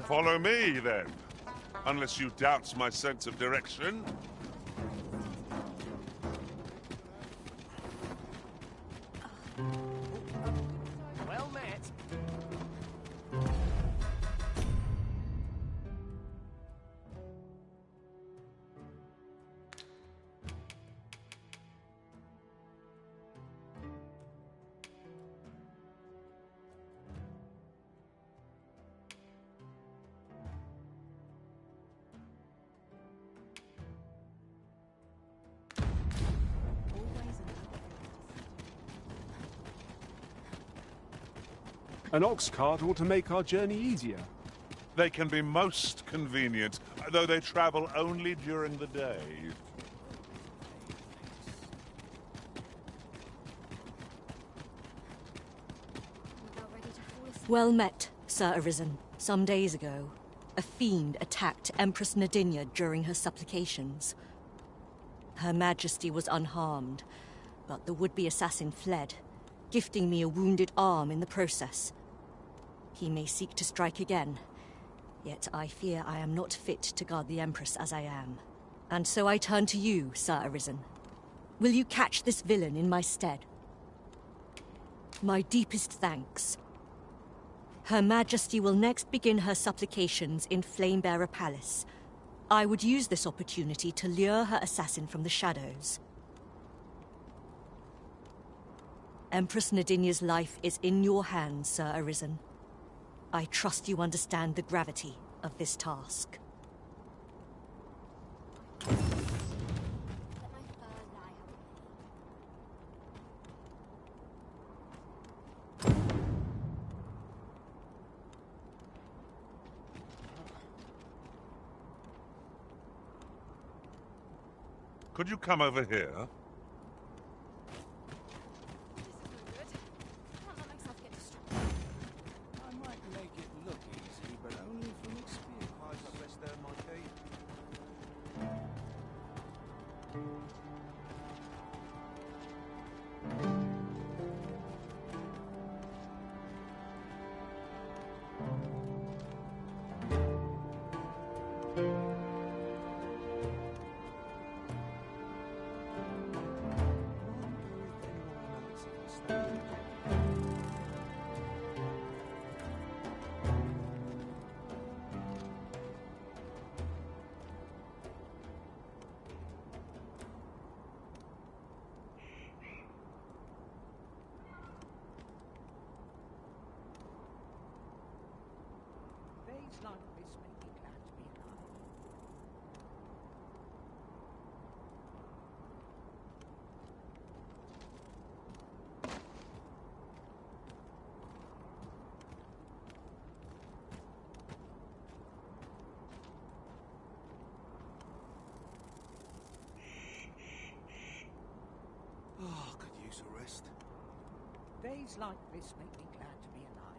Follow me, then. Unless you doubt my sense of direction. Well met. An ox cart ought to make our journey easier. They can be most convenient, though they travel only during the day. Well met, Sir Arisen. Some days ago, a fiend attacked Empress Nadinia during her supplications. Her Majesty was unharmed, but the would-be assassin fled, gifting me a wounded arm in the process. He may seek to strike again, yet I fear I am not fit to guard the Empress as I am. And so I turn to you, Sir Arisen. Will you catch this villain in my stead? My deepest thanks. Her Majesty will next begin her supplications in Flamebearer Palace. I would use this opportunity to lure her assassin from the shadows. Empress Nadinia's life is in your hands, Sir Arisen. I trust you understand the gravity of this task. Could you come over here? Like this make me glad to be alive. Oh, could use a rest. Days like this make me glad to be alive.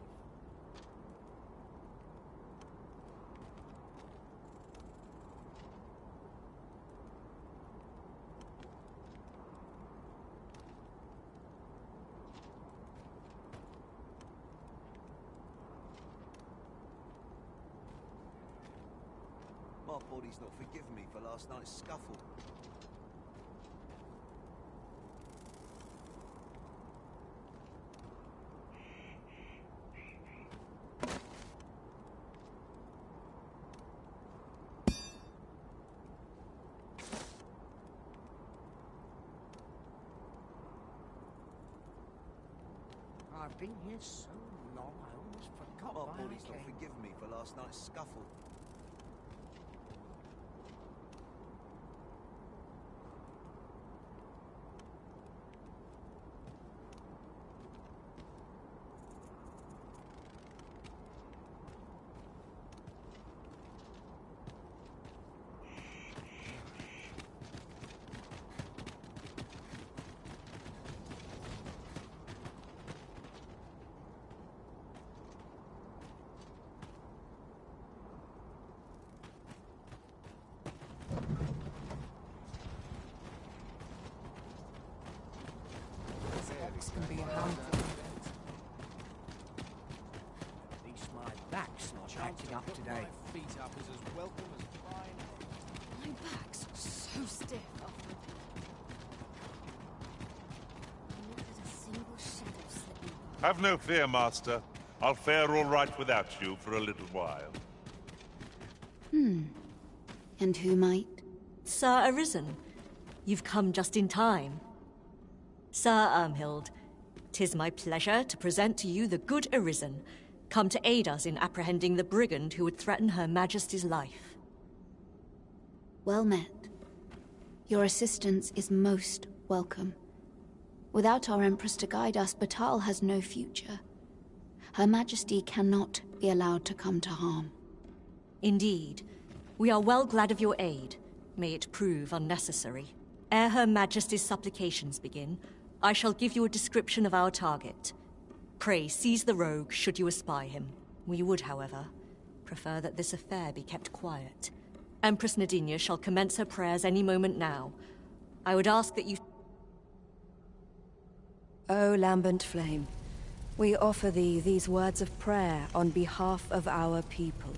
My body's not forgiven me for last night's scuffle. I've been here so long, I almost forgot My why I body's not came. forgiven me for last night's scuffle. plenty up today. Feet up is as welcome as fine. My back's so stiff after not let a single shadow slip me by. Have no fear, Master. I'll fare all right without you for a little while. And who might? Sir Arisen, you've come just in time. Sir Ermhild, 'tis my pleasure to present to you the good Arisen, come to aid us in apprehending the brigand who would threaten Her Majesty's life. Well met. Your assistance is most welcome. Without our Empress to guide us, Battahl has no future. Her Majesty cannot be allowed to come to harm. Indeed. We are well glad of your aid. May it prove unnecessary. Ere Her Majesty's supplications begin, I shall give you a description of our target. Pray seize the rogue should you espy him. We would, however, prefer that this affair be kept quiet. Empress Nadinia shall commence her prayers any moment now. I would ask that you... O lambent flame, we offer thee these words of prayer on behalf of our people.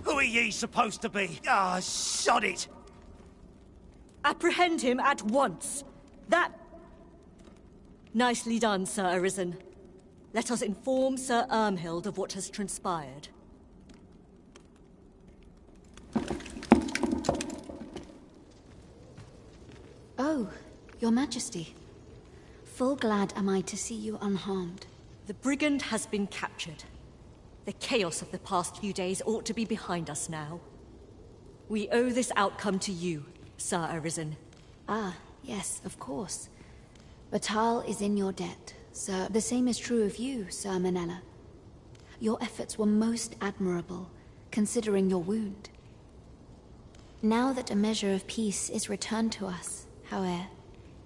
Who are ye supposed to be? Ah, sod it! Apprehend him at once! That... Nicely done, Sir Arisen. Let us inform Sir Ermhild of what has transpired. Oh, Your Majesty. Full glad am I to see you unharmed. The brigand has been captured. The chaos of the past few days ought to be behind us now. We owe this outcome to you, Sir Arisen. Ah, yes, of course. Battahl is in your debt, sir. The same is true of you, Sir Manella. Your efforts were most admirable, considering your wound. Now that a measure of peace is returned to us, however,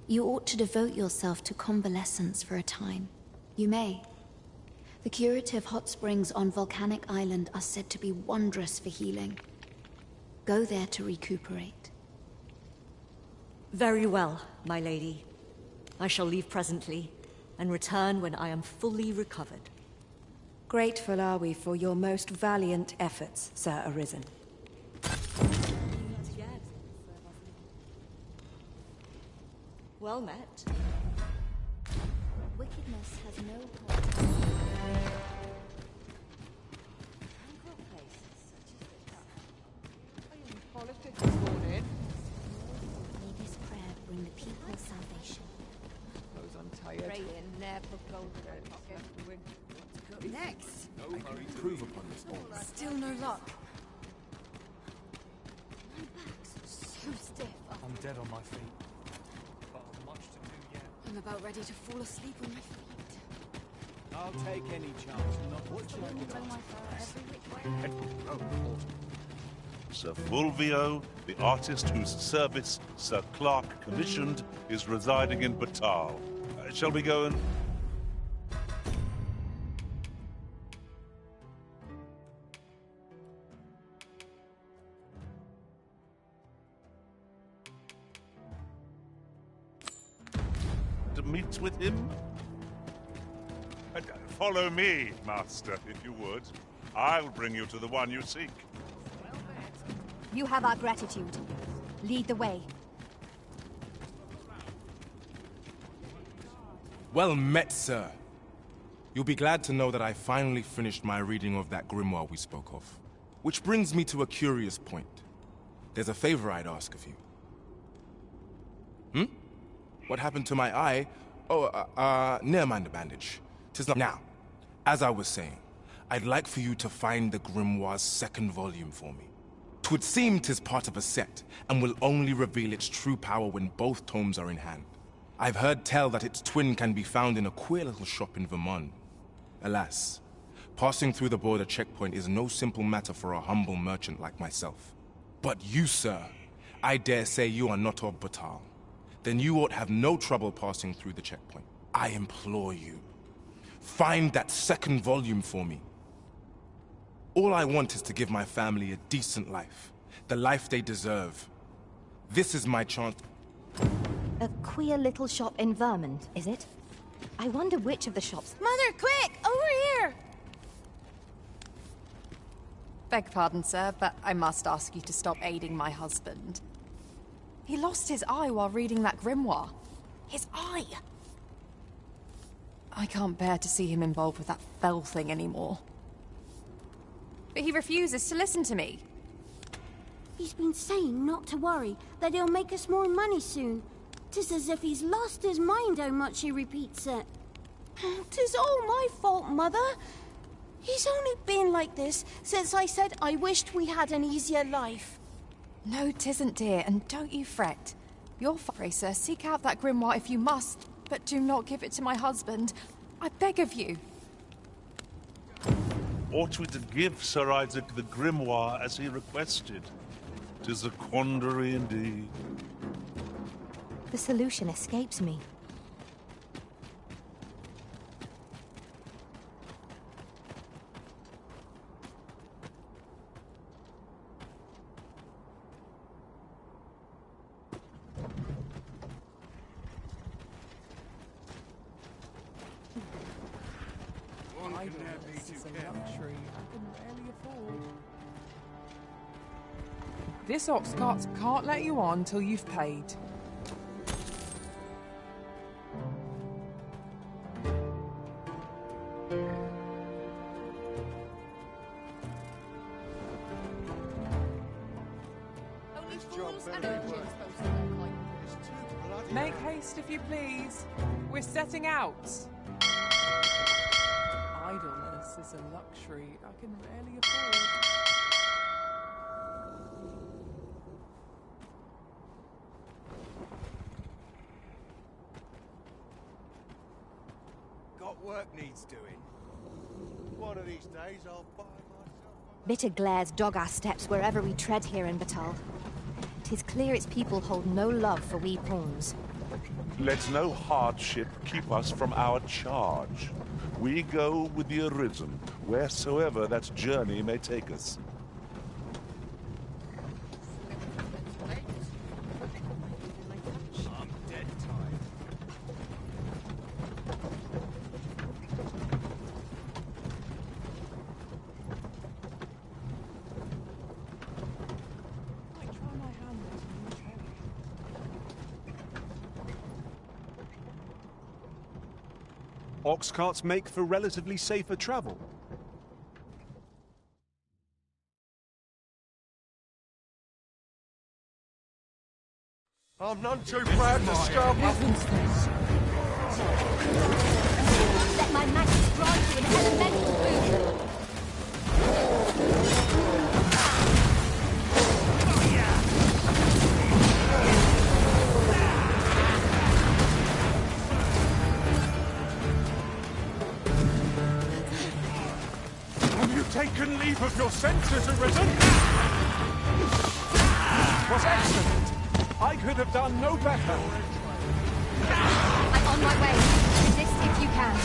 you ought to devote yourself to convalescence for a time. You may. The curative hot springs on Volcanic Island are said to be wondrous for healing. Go there to recuperate. Very well, my lady. I shall leave presently, and return when I am fully recovered. Grateful are we for your most valiant efforts, Sir Arisen. Well met. Wickedness has no hold. Politics this morning. May this prayer bring the people salvation. Suppose I'm tired. Praying never goes next. Improve upon this. Still no luck. My back's so stiff. I'm dead on my feet. But I've much to do yet. I'm about ready to fall asleep on my feet. I'll take any chance. What should I do? Sir Fulvio, the artist whose service Sir Clark commissioned, is residing in Battahl. Shall we go and... to meet with him? Follow me, Master, if you would. I'll bring you to the one you seek. You have our gratitude. Lead the way. Well met, sir. You'll be glad to know that I finally finished my reading of that grimoire we spoke of. Which brings me to a curious point. There's a favor I'd ask of you. What happened to my eye? Oh, never mind the bandage. 'Tis not... Now, as I was saying, I'd like for you to find the grimoire's second volume for me. 'Twould seem 'tis part of a set, and will only reveal its true power when both tomes are in hand. I've heard tell that its twin can be found in a queer little shop in Vermont. Alas, passing through the border checkpoint is no simple matter for a humble merchant like myself. But you, sir, I dare say you are not of Battahl. Then you ought have no trouble passing through the checkpoint. I implore you, find that second volume for me. All I want is to give my family a decent life. The life they deserve. This is my chance. A queer little shop in Vermont, is it? I wonder which of the shops... Mother, quick! Over here! Beg pardon, sir, but I must ask you to stop aiding my husband. He lost his eye while reading that grimoire. His eye! I can't bear to see him involved with that fell thing anymore. But he refuses to listen to me. He's been saying not to worry, that he'll make us more money soon. 'Tis as if he's lost his mind how much he repeats it. 'Tis all my fault, Mother. He's only been like this since I said I wished we had an easier life. No, 'tisn't, dear, and don't you fret. Your Racer, seek out that grimoire if you must, but do not give it to my husband. I beg of you. Ought we to give Sir Isaac the grimoire as he requested? 'Tis a quandary indeed. The solution escapes me. This ox cart can't let you on till you've paid. Make haste if you please. We're setting out. Idleness is a luxury I can rarely afford. Got work needs doing. One of these days I'll buy myself... Bitter glares dog our steps wherever we tread here in Bakbattahl. 'Tis clear its people hold no love for we pawns. Let no hardship keep us from our charge. We go with the Arisen, wheresoever that journey may take us. I'm dead tired. Ox carts make for relatively safer travel. I'm none too proud to scum. Let my magic grant you an elemental boon. Have you taken leave of your senses, Arisen? Was excellent. I could have done no better. I'm on my way. Resist if you can.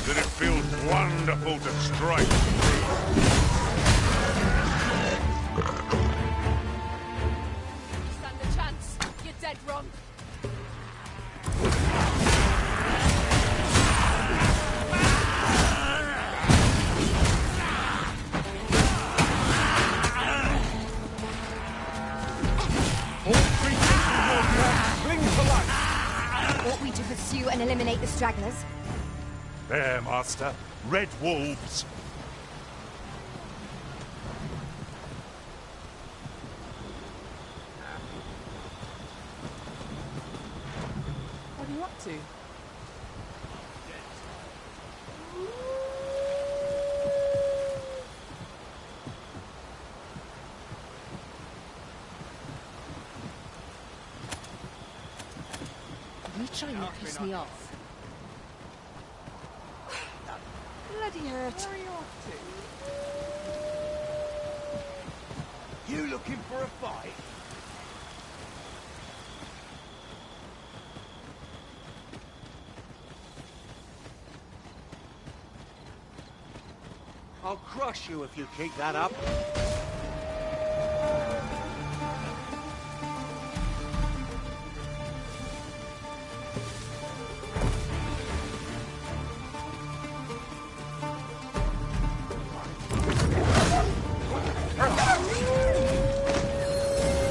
That it feels wonderful to strike. Stand a chance. You're dead wrong. Ought we to pursue and eliminate the stragglers? There, Master. Red wolves. What are you up to? trying to piss me off. Bloody hurt. Where are you off to? You looking for a fight? I'll crush you if you keep that up.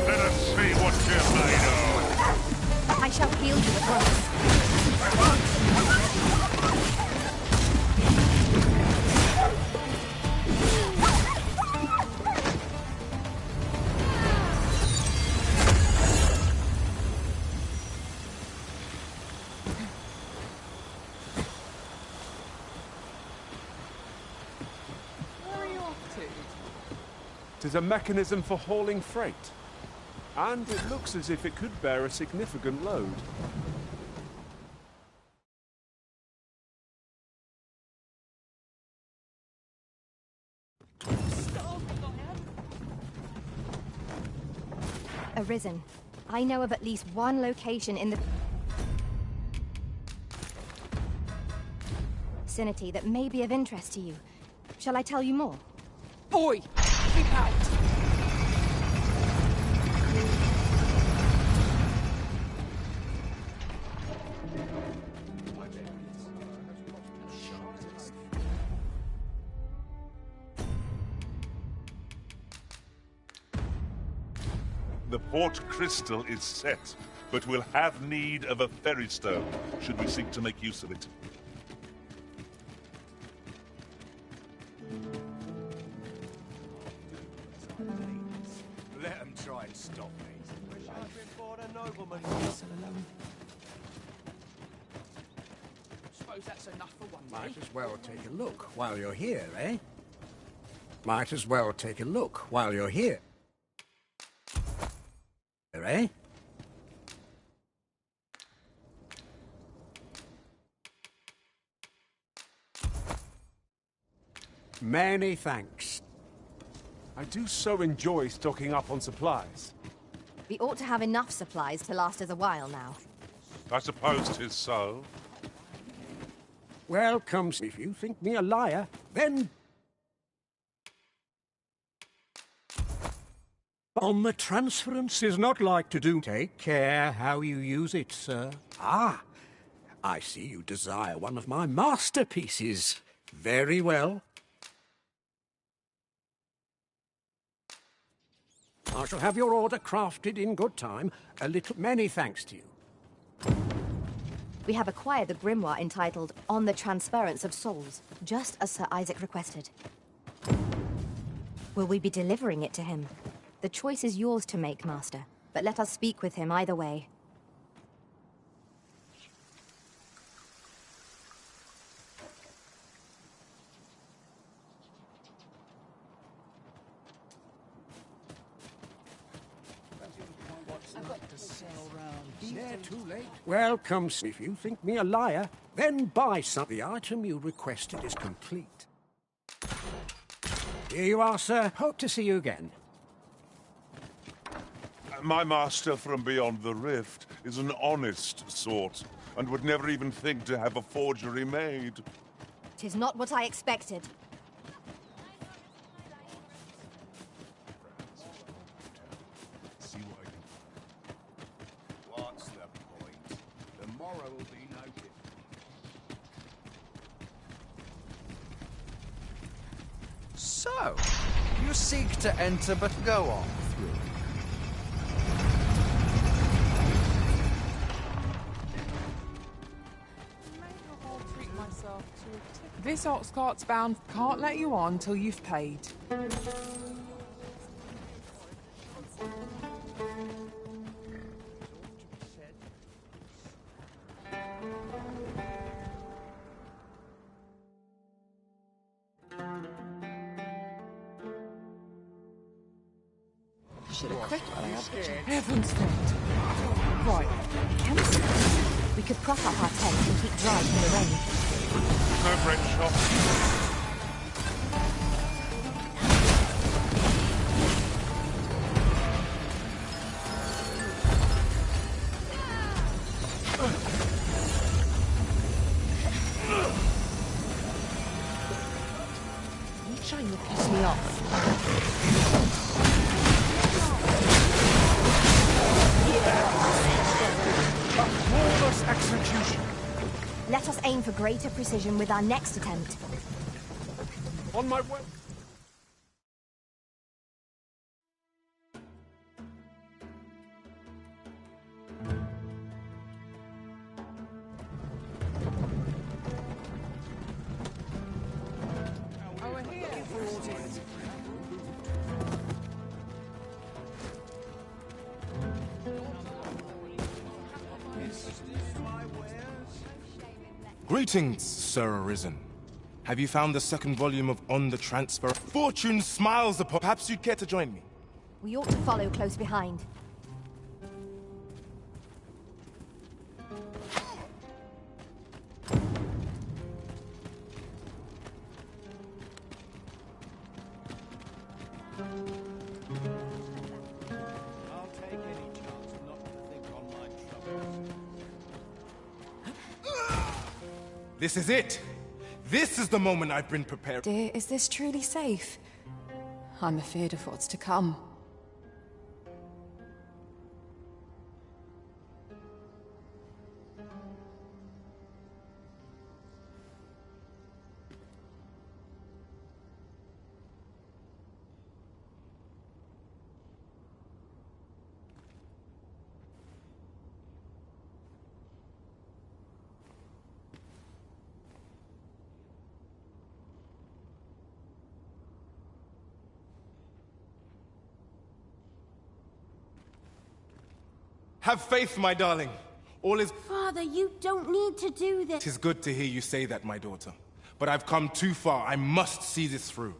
Let us see what you're made of. I shall heal you at once. Is a mechanism for hauling freight. And it looks as if it could bear a significant load. Arisen, I know of at least one location in the vicinity that may be of interest to you. Shall I tell you more? Boy! Keep out! The port crystal is set, but we'll have need of a ferry stone, should we seek to make use of it. Let them try and stop me. Wish I'd been born a nobleman. Suppose that's enough for one day. Might as well take a look while you're here, eh? Might as well take a look while you're here. Eh? Many thanks. I do so enjoy stocking up on supplies. We ought to have enough supplies to last us a while now. I suppose 'tis so. Welcome. If you think me a liar, then... On the transference is not like to do. Take care how you use it, sir. Ah, I see you desire one of my masterpieces. Very well. I shall have your order crafted in good time. Many thanks to you. We have acquired the grimoire entitled On the Transference of Souls, just as Sir Isaac requested. Will we be delivering it to him? The choice is yours to make, Master, but let us speak with him either way. They're too late. Welcome. If you think me a liar, then buy some. The item you requested is complete. Here you are, sir. Hope to see you again. My master from beyond the rift is an honest sort, and would never even think to have a forgery made. 'Tis not what I expected. What's the point? The morrow will be no different. So, you seek to enter, but go on through. This ox cart's bound. Can't let you on till you've paid. Should have quit. Heaven's sake. Right. Chemistry. We could prop up our tent and keep dry from the rain. Go for it, shop. You trying to piss me off? A flawless execution. Let us aim for greater precision with our next attempt. On my way. Greetings, Sir Arisen. Have you found the second volume of On the Transfer? Fortune smiles upon... Perhaps you'd care to join me? We ought to follow close behind. I'll take any chance not to think on my troubles. This is it! This is the moment I've been prepared. Dear, is this truly safe? I'm afeard of what's to come. Have faith, my darling. All is... Father, you don't need to do this. 'Tis good to hear you say that, my daughter. But I've come too far. I must see this through.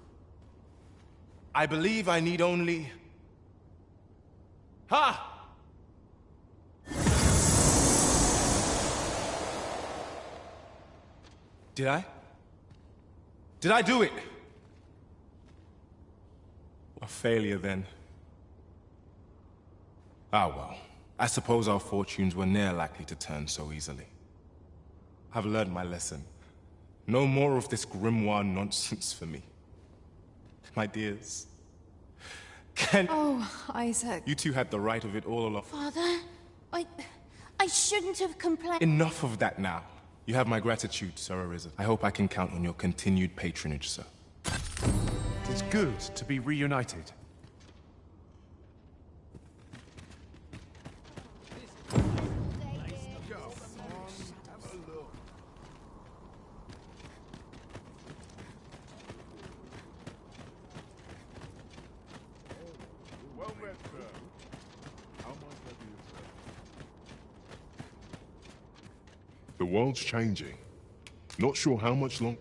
I believe I need only... Ha! Did I? Did I do it? A failure, then. Ah, well. I suppose our fortunes were ne'er likely to turn so easily. I've learned my lesson. No more of this grimoire nonsense for me. My dears. Oh, Isaac. You two had the right of it all along. Father, I shouldn't have complained. Enough of that now. You have my gratitude, Sir Arisen. I hope I can count on your continued patronage, sir. It is good to be reunited. The world's changing. Not sure how much longer.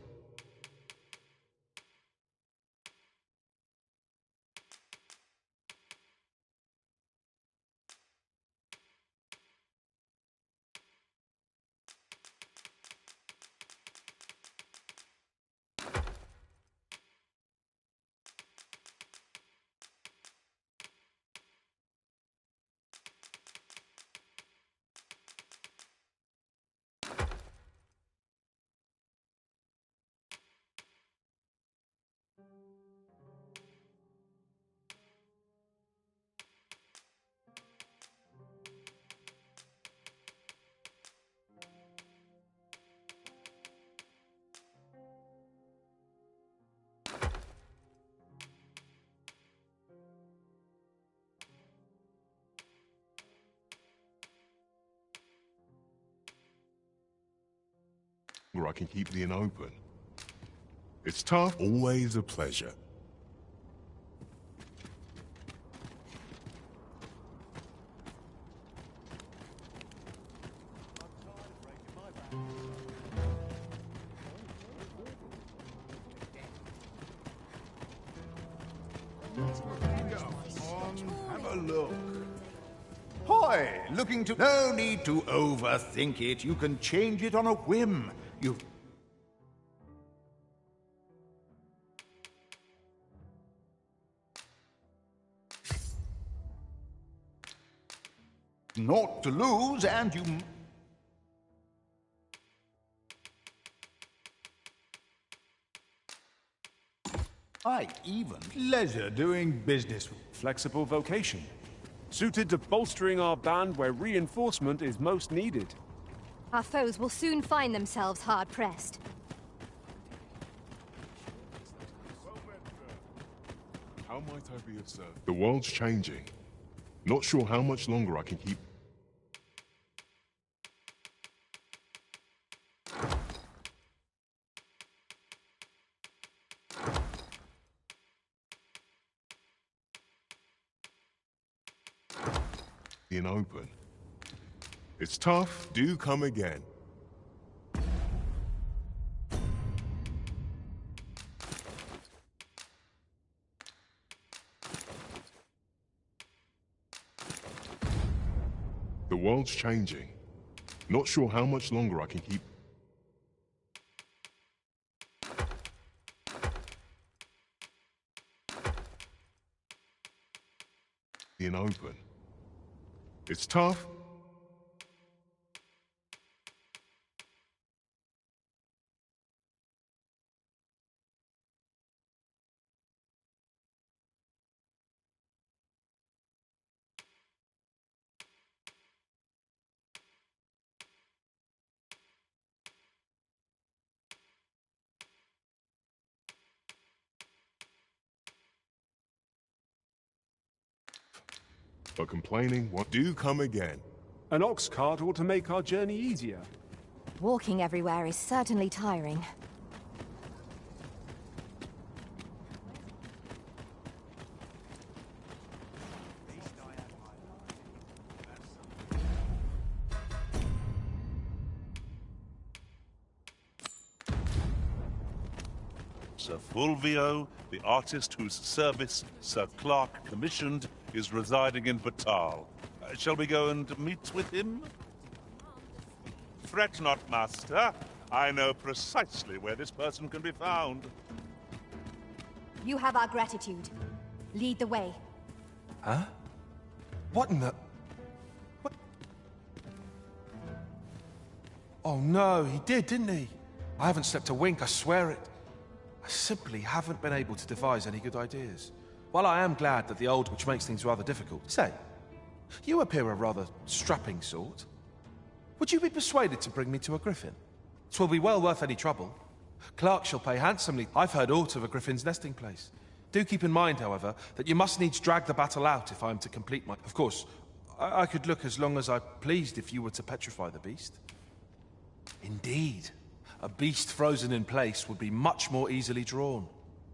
Or I can keep the inn open. It's tough, always a pleasure. Have a look. Hoy, looking to... No need to overthink it. You can change it on a whim. You... Naught to lose, and you... I even pleasure doing business with... Flexible vocation. Suited to bolstering our band where reinforcement is most needed. Our foes will soon find themselves hard-pressed. How might I be of service? The world's changing. Not sure how much longer I can keep... in open. It's tough. Do come again. The world's changing. Not sure how much longer I can keep... in open. It's tough. But complaining won't do. Come again. An ox cart ought to make our journey easier. Walking everywhere is certainly tiring. Sir Fulvio, the artist whose service Sir Clark commissioned, is residing in Bakbattahl. Shall we go and meet with him? Fret not, master. I know precisely where this person can be found. You have our gratitude. Lead the way. Huh? What in the... What? Oh no, he did, didn't he? I haven't slept a wink, I swear it. I simply haven't been able to devise any good ideas. While I am glad that the old, which makes things rather difficult. Say, you appear a rather strapping sort. Would you be persuaded to bring me to a griffin? 'Twill be well worth any trouble. Clark shall pay handsomely. I've heard aught of a griffin's nesting place. Do keep in mind, however, that you must needs drag the battle out if I am to complete my... Of course, I could look as long as I pleased if you were to petrify the beast. Indeed. A beast frozen in place would be much more easily drawn.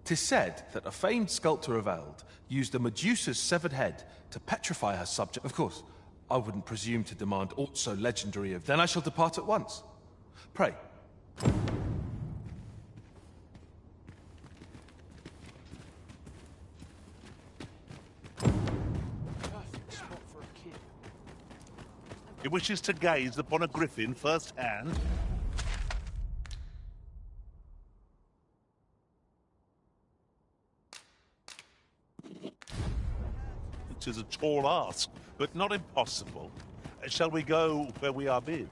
'Tis said that a famed sculptor of Eld used a Medusa's severed head to petrify her subject. Of course, I wouldn't presume to demand aught so legendary of... Then I shall depart at once. Pray. He wishes to gaze upon a griffin firsthand. It is a tall ask, but not impossible. Shall we go where we are bid?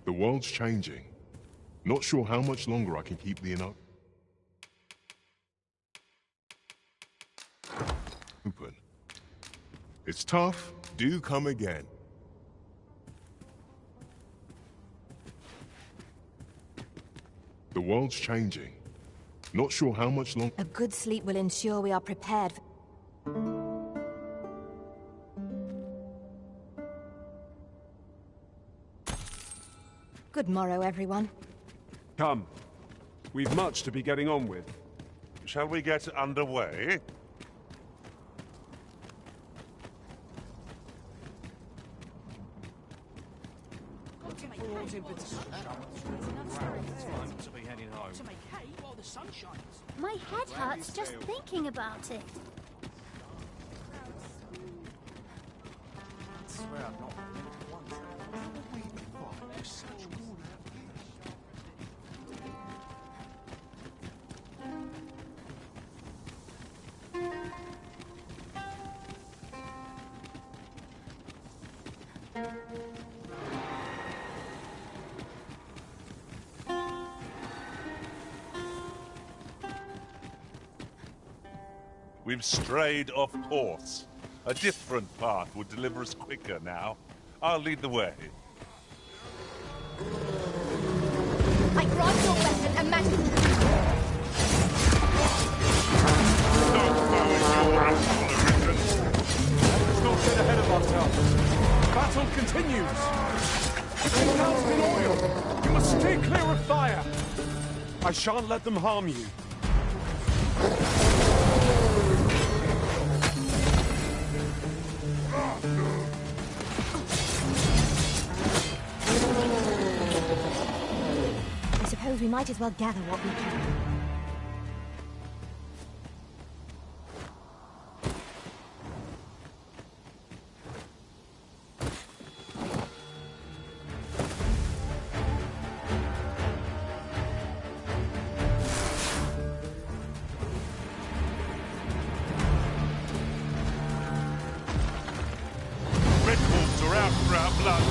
The world's changing. Not sure how much longer I can keep the open. It's tough. Do come again. The world's changing. Not sure how much longer... A good sleep will ensure we are prepared. Good morrow, everyone. Come. We've much to be getting on with. Shall we get underway? My head hurts just thinking about it. swear I've not blinked once. What would we find with such good We've strayed off course. A different path would deliver us quicker now. I'll lead the way. I grant your weapon and magic. Let's not get ahead of ourselves. Battle continues. It's engulfed in oil. You must stay clear of fire. I shan't let them harm you. I suppose we might as well gather what we can. Red wolves are out for our blood.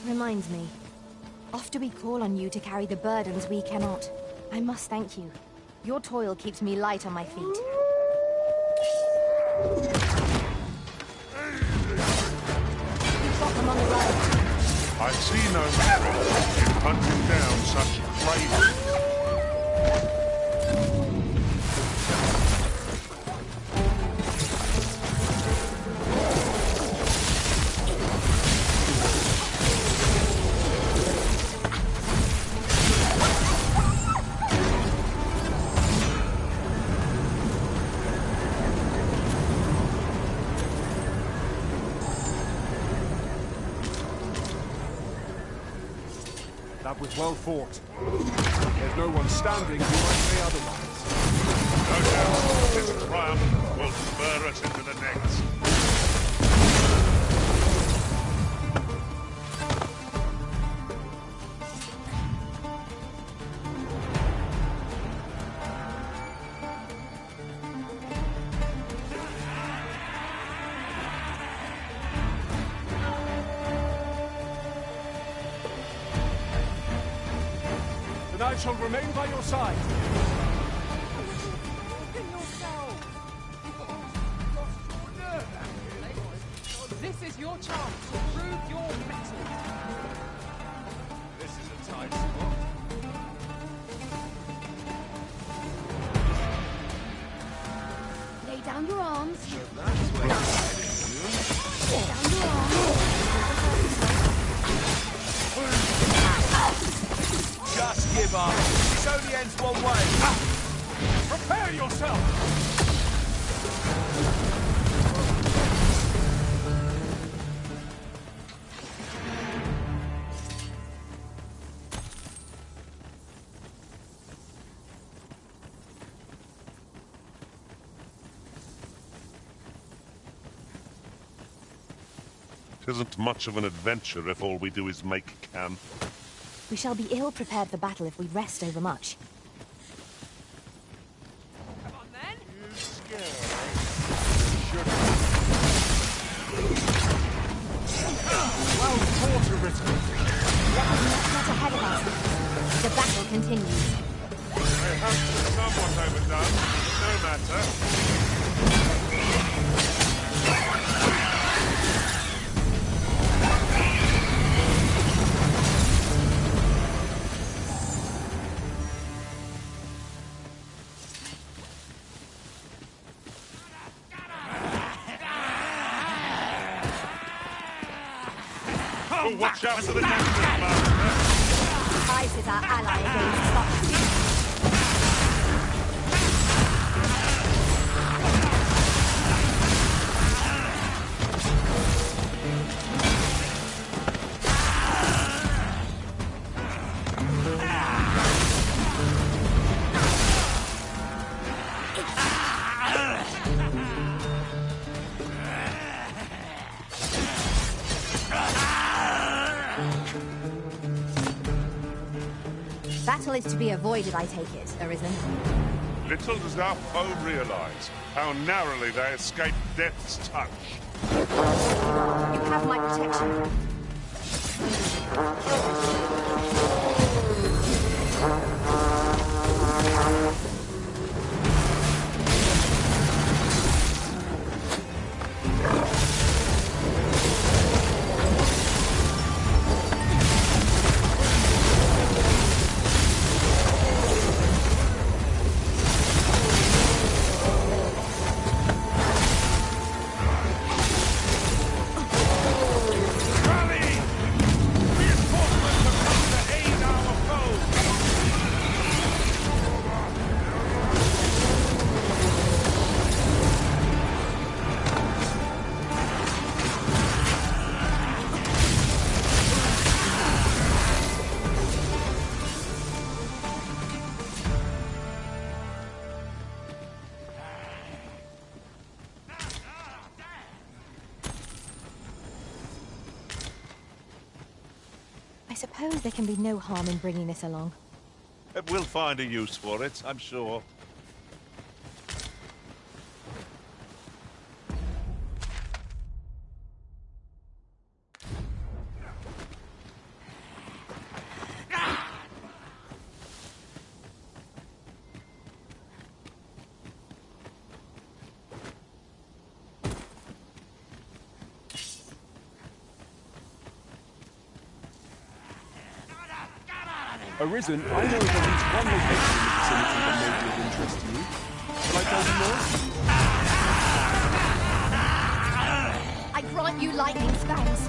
Reminds me. Often we call on you to carry the burdens we cannot. I must thank you. Your toil keeps me light on my feet. We've got them on the road. I see no merit in hunting down such craving. That was well fought. There's no one standing who might say otherwise. No doubt this triumph will spur us into the next. I shall remain by your side. This is your chance to prove your mettle. This is a tight spot. Lay down your arms. So that's where you're heading to. Lay down your arms. Just give up. This only ends one way. Prepare yourself! It isn't much of an adventure if all we do is make camp. We shall be ill prepared for battle if we rest overmuch. Come on then. You scared? Well fought, Arisen. Let us not get ahead of us. The battle continues. I have been somewhat overdone. No matter. Oh, watch out for the next master! Ice is our ally against Scotland. Battle is to be avoided, I take it, Arisen. Little does our foe realize how narrowly they escape death's touch. You have my protection. I suppose there can be no harm in bringing this along. We'll find a use for it, I'm sure. Arisen, I know of at least one location in the vicinity that may be of interest to you. Shall I tell you more? I grant you lightning spells.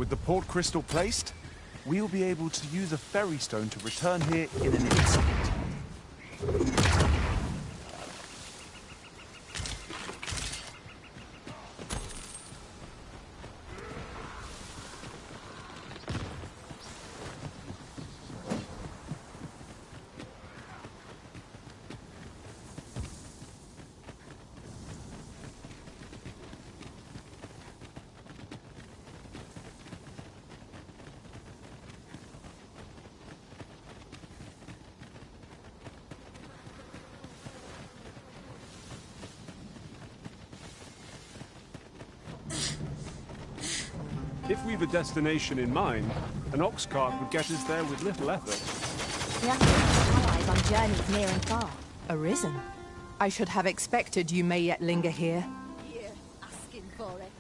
With the port crystal placed, we'll be able to use a ferry stone to return here in an instant. If we've a destination in mind, an ox cart would get us there with little effort. We have to make allies on journeys near and far. Arisen? I should have expected you may yet linger here. Yeah, asking for it.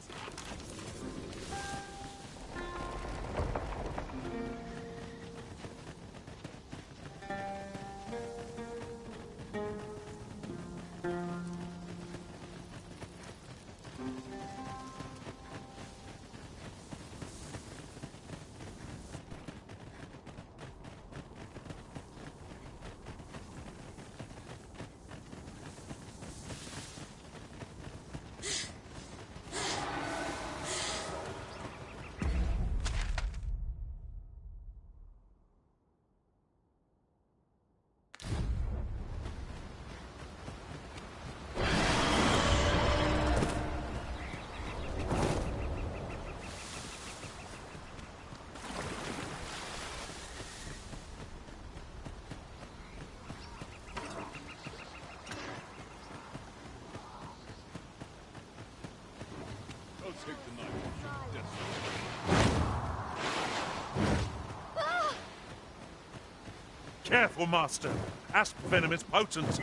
Careful, Master. Asp venom is potent.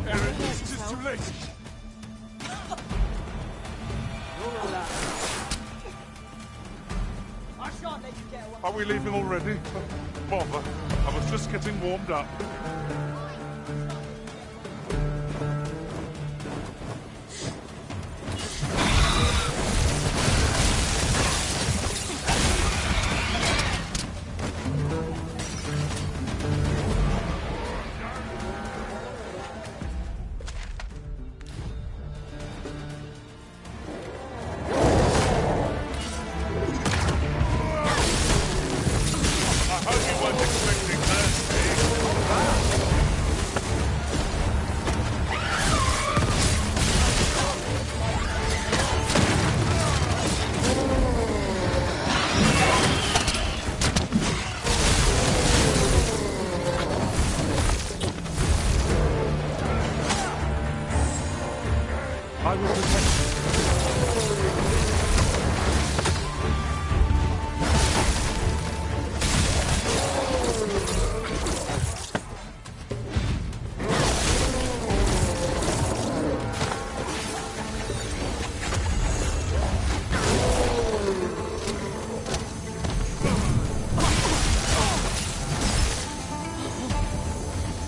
Aaron, it is too late. I shan't let you get away. Are we leaving already? Bother. I was just getting warmed up. I will protect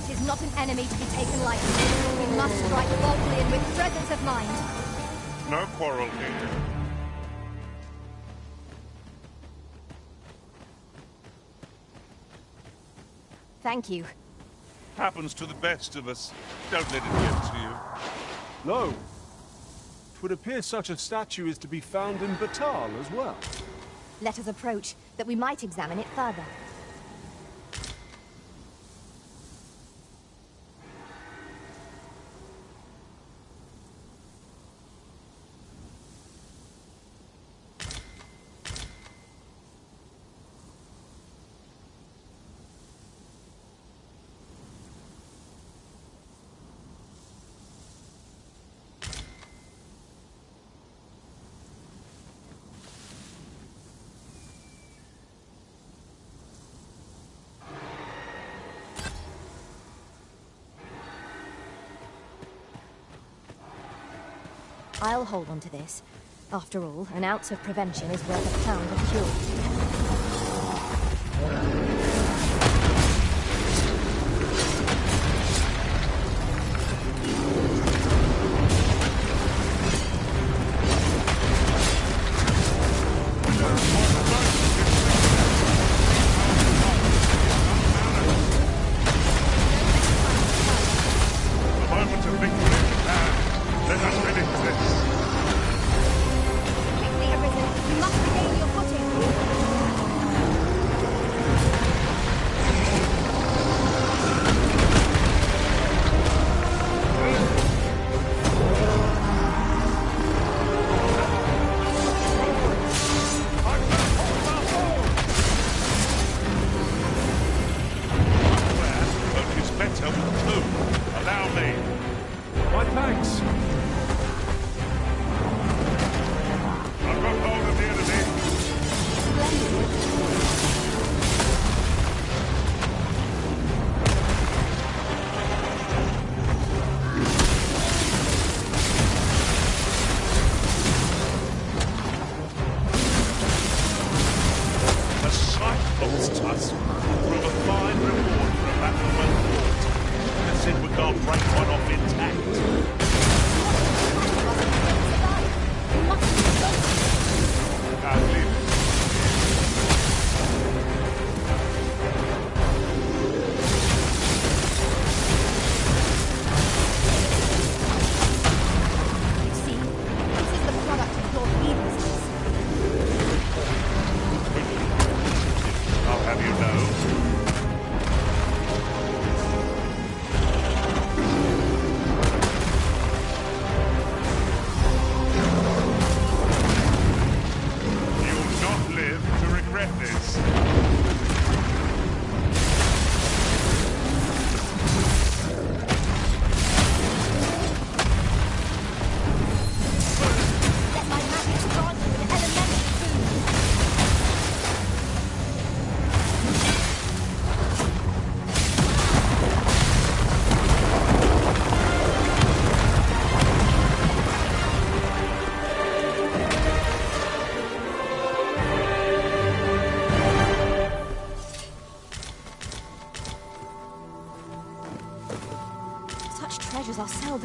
Tis not an enemy to be taken lightly. We must strike boldly and with presence of mind. No quarrel here. Thank you. Happens to the best of us. Don't let it get to you. No. 'Twould appear such a statue is to be found in Battahl as well. Let us approach, that we might examine it further. I'll hold on to this. After all, an ounce of prevention is worth a pound of cure.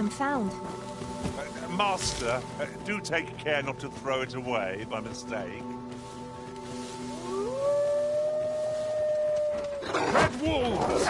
them found. Master, do take care not to throw it away by mistake. Red wolves!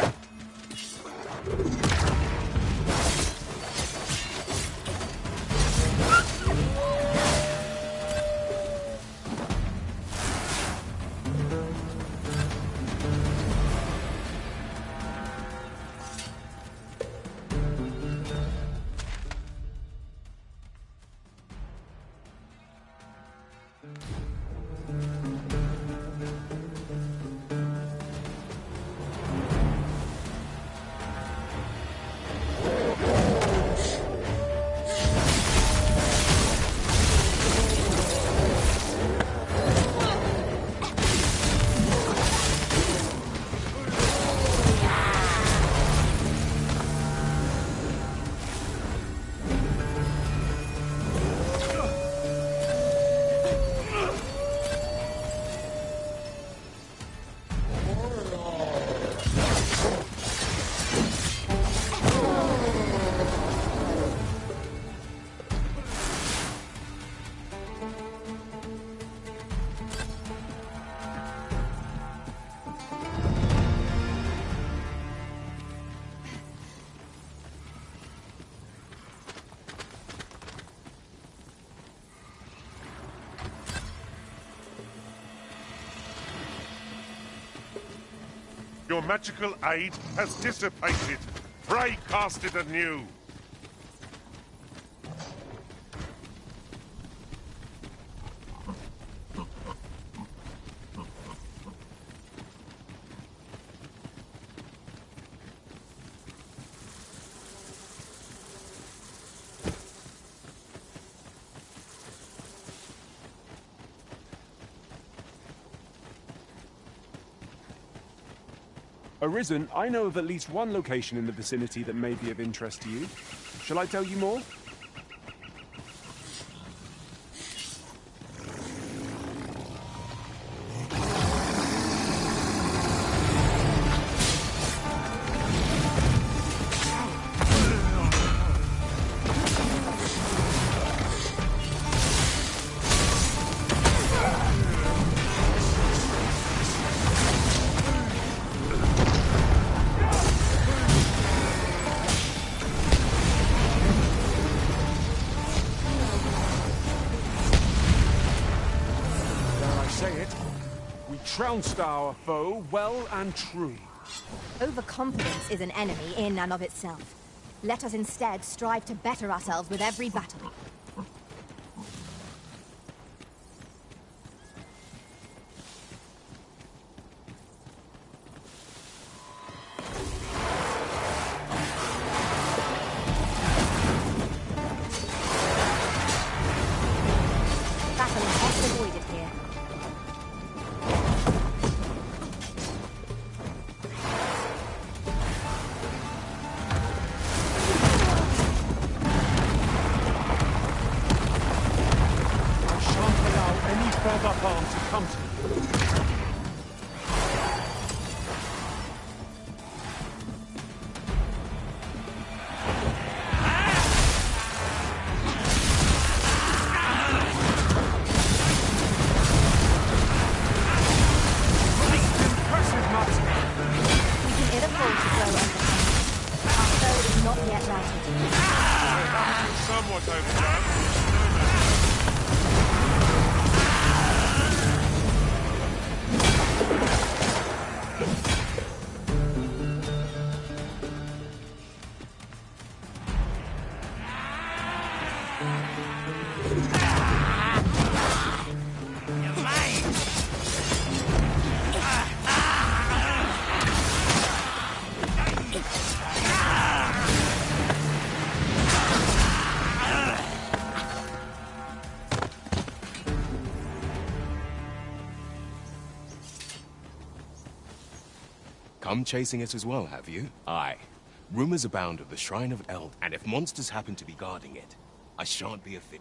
Your magical aid has dissipated. Pray cast it anew. Arisen, I know of at least one location in the vicinity that may be of interest to you. Shall I tell you more? Trounced our foe well and true. Overconfidence is an enemy in and of itself. Let us instead strive to better ourselves with every battle. Battle is best avoided here. Further harm to come to you. Impressive, Master. We can ill afford to grow under. Our foe is not yet routed. That was somewhat overdone. Come chasing it as well, have you? Aye. Rumors abound of the Shrine of Eld, and if monsters happen to be guarding it, I shan't be a fit.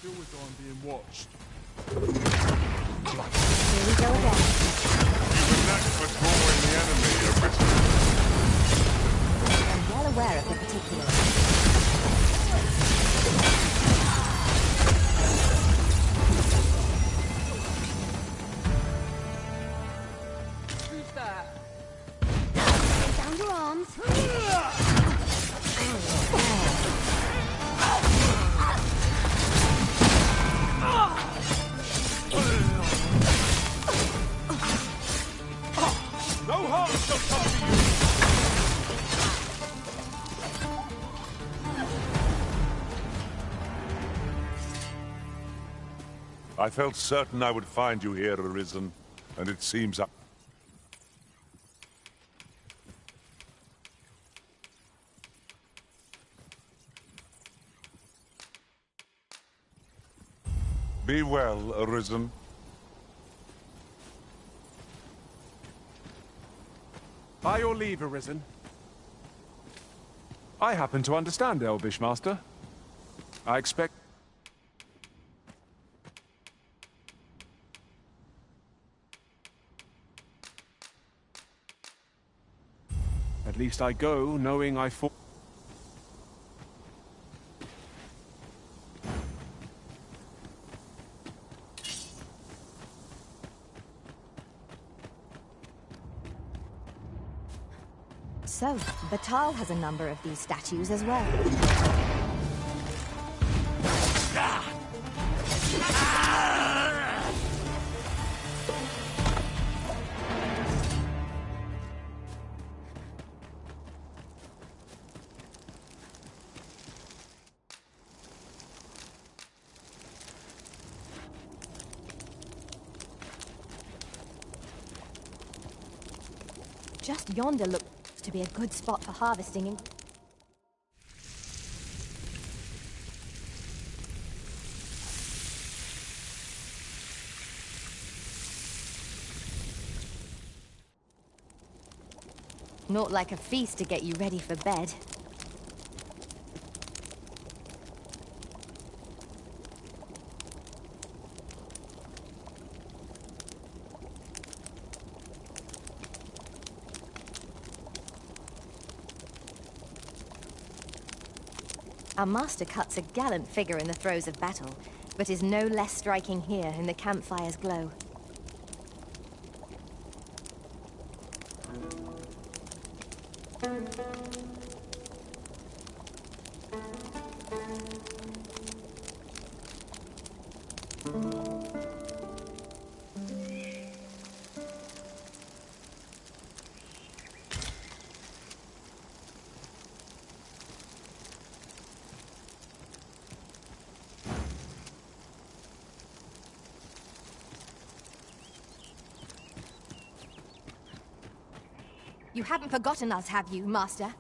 feel as though I'm being watched. Here we go again. You've a knack for drawing the enemy, Arisen. I'm well aware of the particulars. Who's that? Lay down your arms. No harm shall come to you! I felt certain I would find you here, Arisen, and it seems Be well, Arisen. By your leave, Arisen. I happen to understand Elvish, Master. I expect... At least I go knowing I fought... So, Bakbattahl has a number of these statues as well. Just yonder looks to be a good spot for harvesting in... Not like a feast to get you ready for bed. Our master cuts a gallant figure in the throes of battle, but is no less striking here in the campfire's glow. You haven't forgotten us, have you, Master?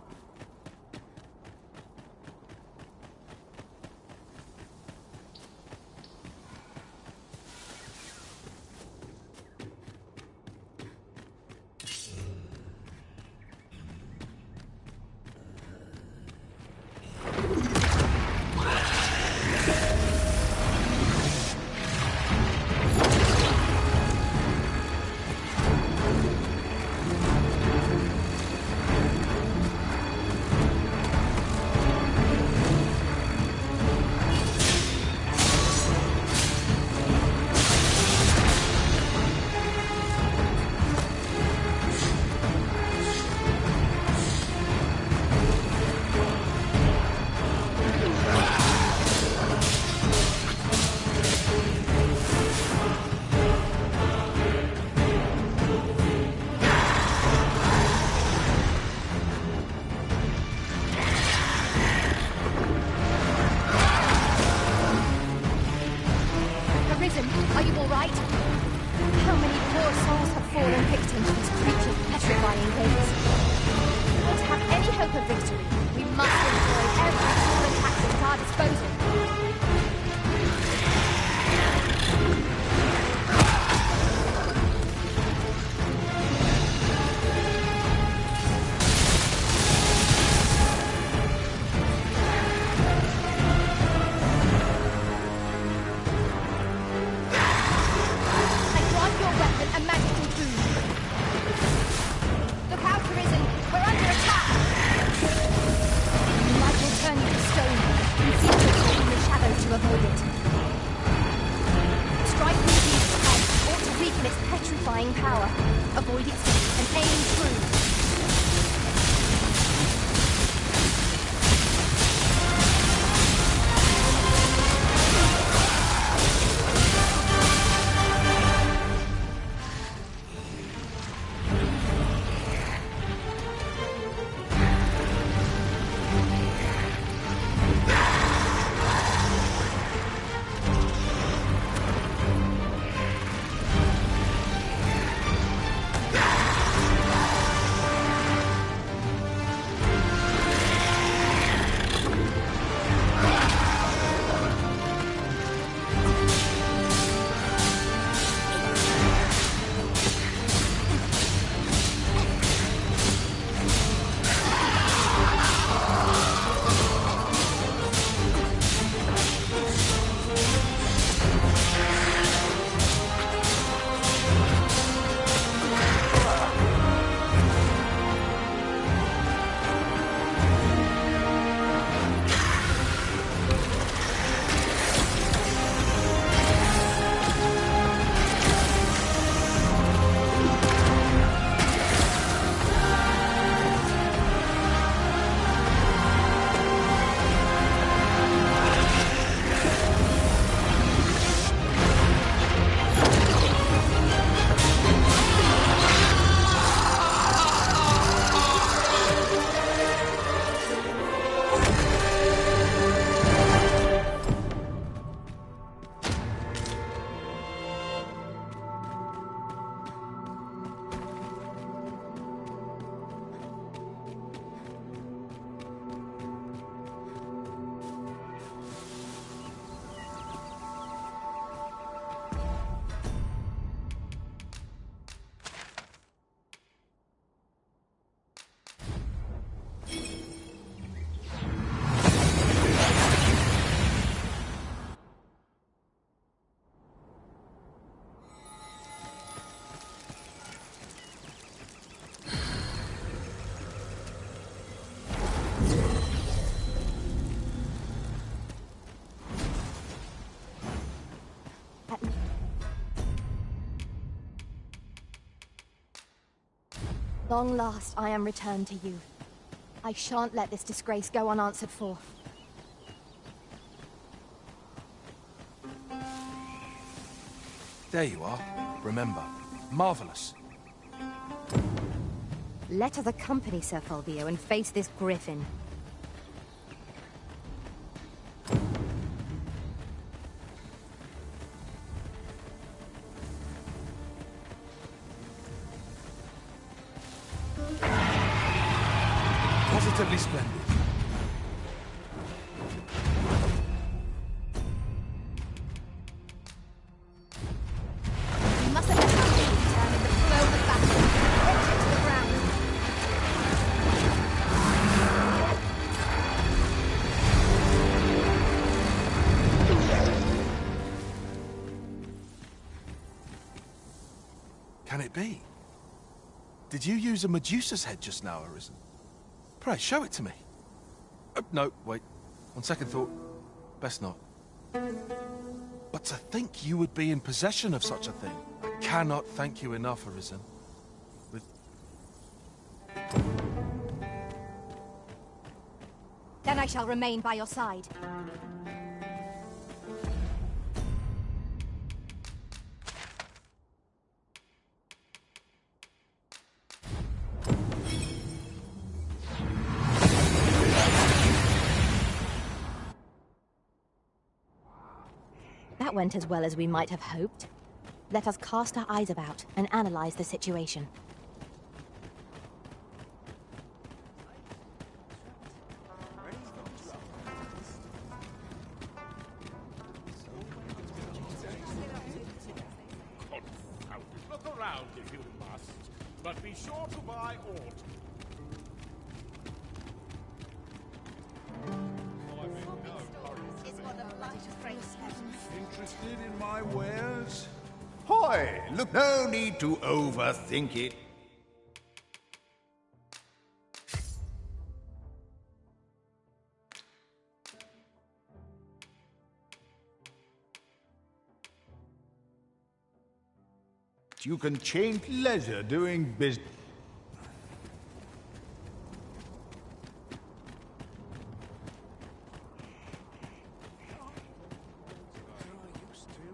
Are you all right? How many poor souls have fallen victim to these creatures' petrifying gaze? Not to have any hope of victory, we must employ every tool and tactic at our disposal. avoid it. Strike through the beast's head ought to weaken its petrifying power. Avoid its heat and aim true. Long last, I am returned to you. I shan't let this disgrace go unanswered for. There you are. Remember. Marvelous. Let us accompany Sir Fulvio and face this griffin. Positively splendid. We mustn't let our feet turn in the flow of the battle. Watch it to the ground. Can it be? Did you use a Medusa's head just now, Arisen? Pray, show it to me. No, wait. On second thought, best not. But to think you would be in possession of such a thing. I cannot thank you enough, Arisen. With... Then I shall remain by your side. That went as well as we might have hoped. Let us cast our eyes about and analyze the situation. Look around if you must, but be sure to buy aught. Interested in my wares? Hoy! Look, no need to overthink it. You can change pleasure doing business.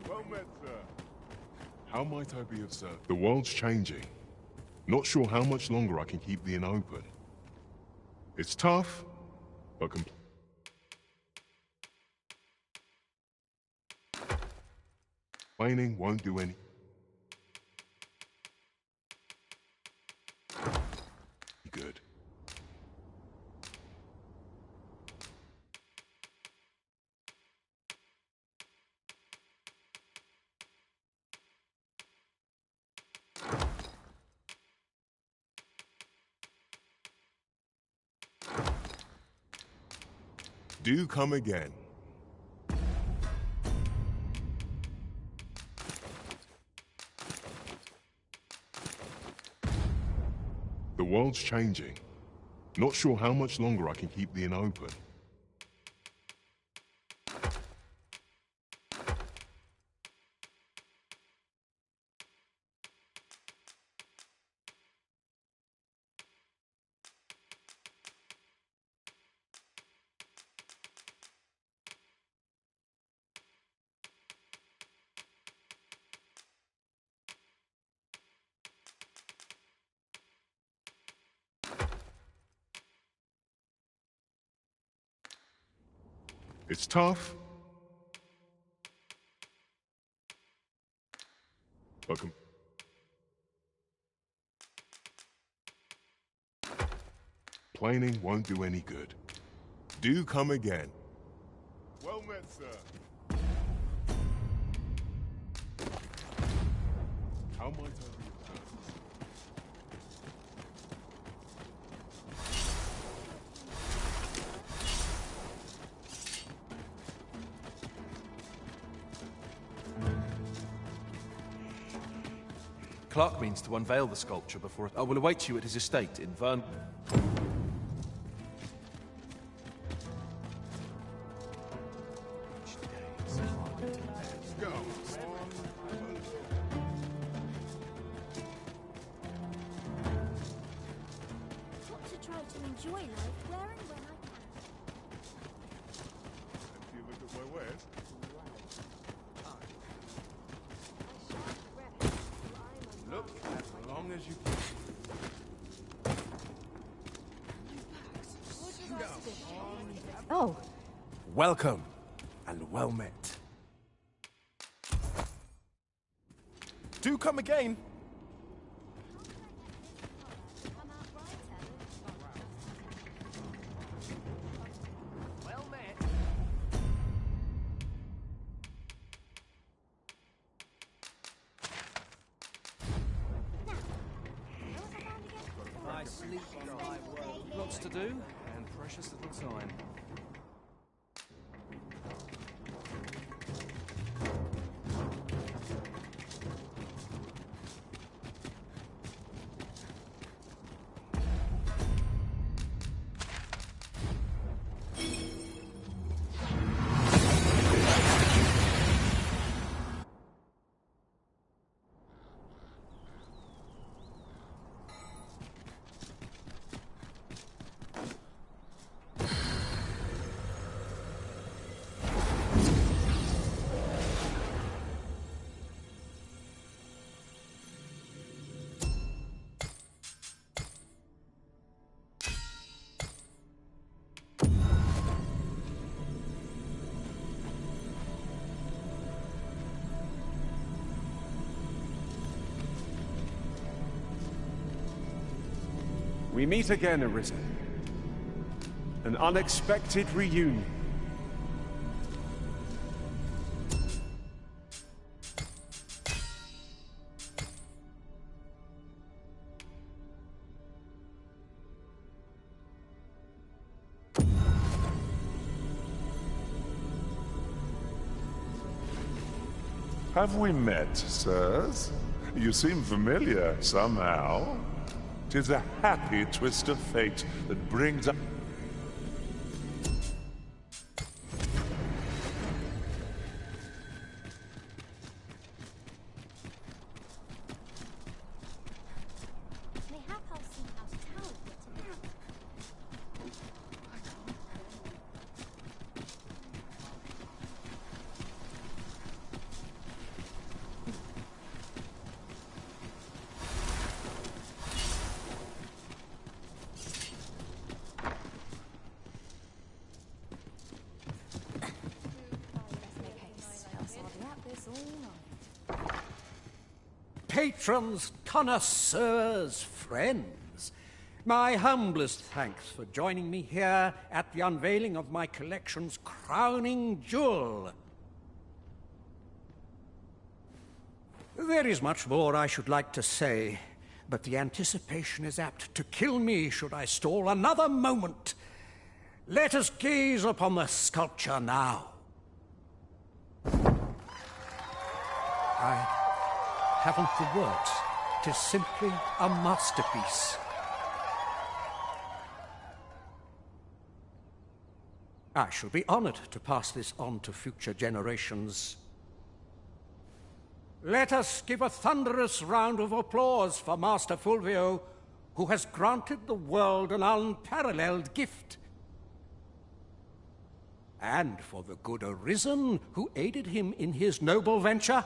Well met, sir. How might I be of service? The world's changing. Not sure how much longer I can keep the inn open. It's tough, but complaining won't do any good. Do come again. The world's changing. Not sure how much longer I can keep the inn open. It's tough, but complaining won't do any good. Do come again. Well met, sir. How might I be of service? Clark means to unveil the sculpture before I will await you at his estate in Vern. Got to try to enjoy life where and when I can. If you look at my wares. Look as long as you can. Oh. Welcome, and well met. Do come again. Well met. I sleep on my world. Lots to do, and precious little time. We meet again, Arisen. An unexpected reunion. Have we met, sirs? You seem familiar, somehow. 'Tis a happy twist of fate that brings up... patrons, connoisseurs, friends. My humblest thanks for joining me here at the unveiling of my collection's crowning jewel. There is much more I should like to say, but the anticipation is apt to kill me should I stall another moment. Let us gaze upon the sculpture now. I haven't the words. 'Tis simply a masterpiece. I shall be honored to pass this on to future generations. Let us give a thunderous round of applause for Master Fulvio, who has granted the world an unparalleled gift. And for the good Arisen, who aided him in his noble venture.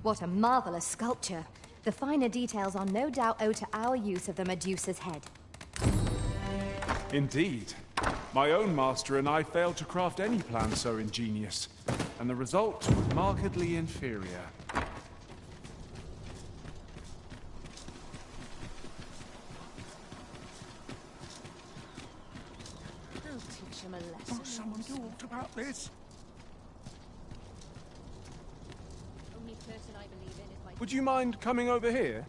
What a marvelous sculpture. The finer details are no doubt owed to our use of the Medusa's head. Indeed. My own master and I failed to craft any plan so ingenious, and the result was markedly inferior. I'll teach him a lesson. Will someone do aught about this? Only person I believe in is my... Would you mind coming over here?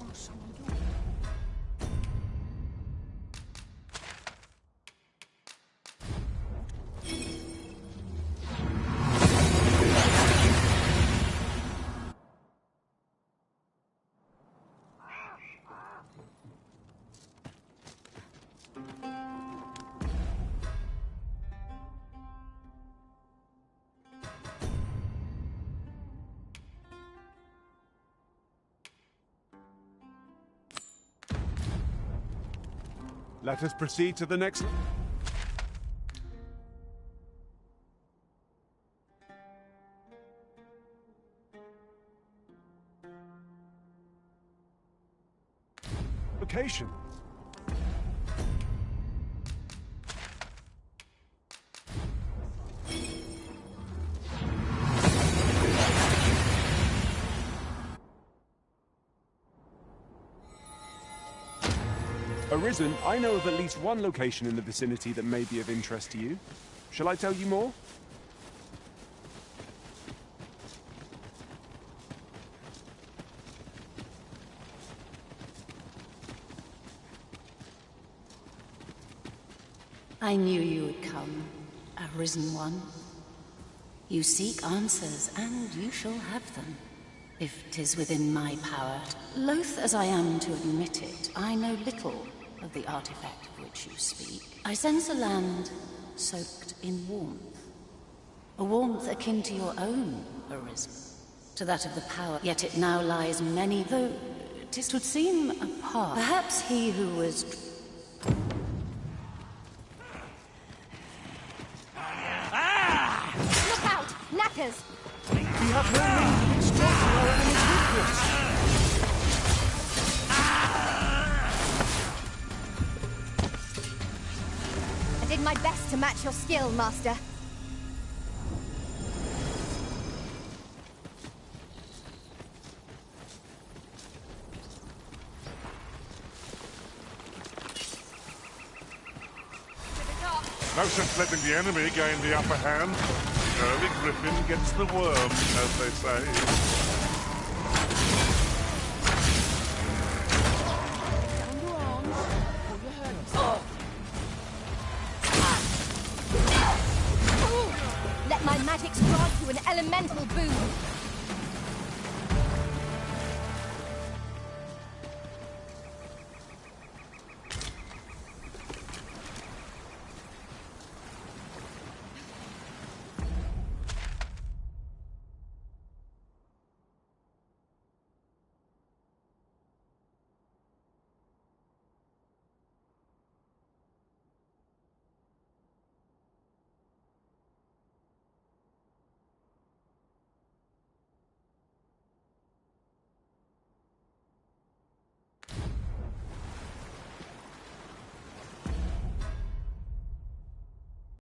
Will someone do Let us proceed to the next... location. Arisen, I know of at least one location in the vicinity that may be of interest to you. Shall I tell you more? I knew you would come, Arisen One. You seek answers, and you shall have them, if 'tis within my power. Loath as I am to admit it, I know little of the artifact of which you speak. I sense a land soaked in warmth. A warmth akin to your own, Arisen. To that of the power, yet it now lies many, though 'tis would seem apart. Perhaps he who was... Look out! Knackers! We have no means of extracting our enemy's weakness. I did my best to match your skill, Master. No sense letting the enemy gain the upper hand. Early Griffin gets the worm, as they say. Let my magics grant you an elemental boon.